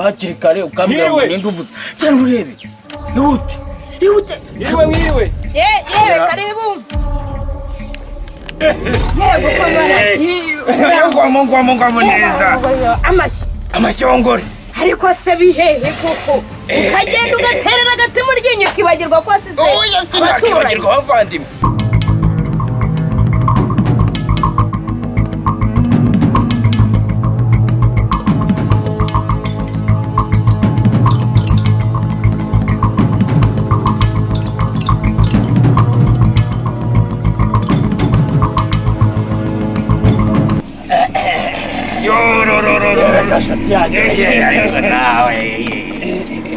hakiri kare ukambwira ngo ninde uvuze cyangwa urebe ihute mwiriwe yewe karibu yego komara ngwamo neza amashyongore ariko se bihehe koko ukagenda ugaterera agati mu ryinyo ukibagirwa ko wasize oya sinakibagirwa bavandimwe agashya ariko nawe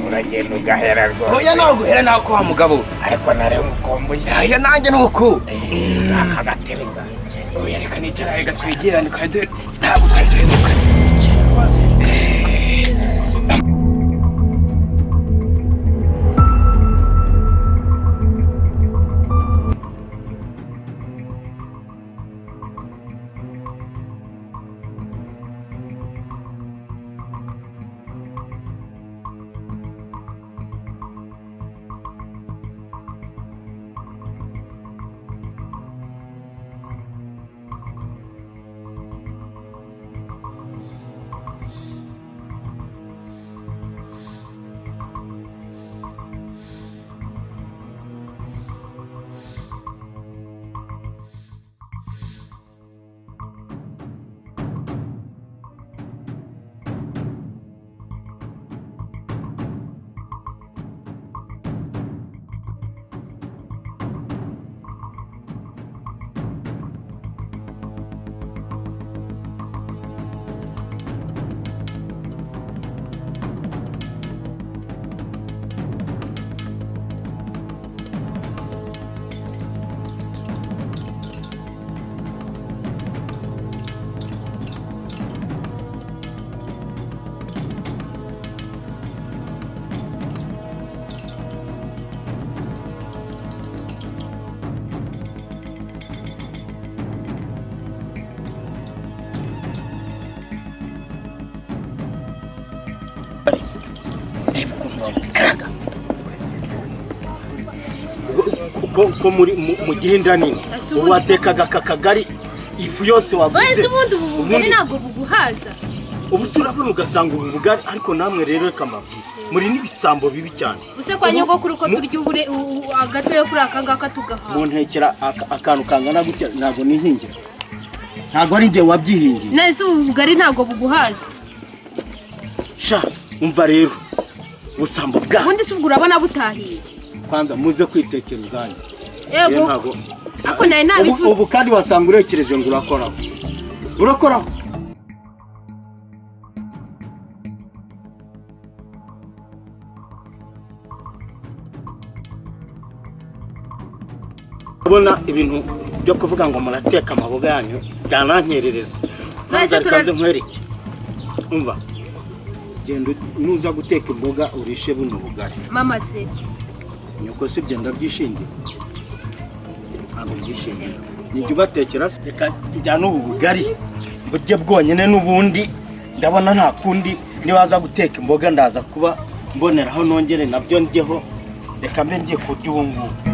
uragenda ugahera rwose oya nawe guhera nawe ko wa mugabo ariko nareba umukomboye aya nanjye nuko akagatebe bwanjye oya reka nicara reka twegerane kandi ntabwo twiduhemuka rwose ko muri mugirinda nini watekaga kakagari ifu yose waguze bose ubundi ubugari ntabwo buguhaza ubusura bwo ugasanga ubugari ariko namwe rero reka mabwira muri nibisambo bibi cyane use kwa nyogokuru ko turya ubure agato yo kuri akangaka tugaha mu ntekera akantu kangana gutya ntabwo nihingira ntabwo ari ngiye wabyihingiye nese ubugari ntabwo buguhaza sha umva rero ubusambo bwa ubundi se urabona butahiye kwanza muze kwitekera ubwanyu yego ako naye nabivuze ubu kandi wasanga urekereje ngo urakoraho ubona ibintu byo kuvuga ngo murateka amaboga yanyu byanankerereza nze nkwereke umva genda nuza guteka imboga urishe buno bugari mama se nyoko se byenda byishingiye ntabwo byishingiye nijye ubatekera se reka njyana ubu bugari burye bwonyine n'ubundi ndabona nta kundi nibaza guteka imboga ndaza kuba mboneraho nongere nabyo njyeho reka mbe ngiye kurya ubu ngubu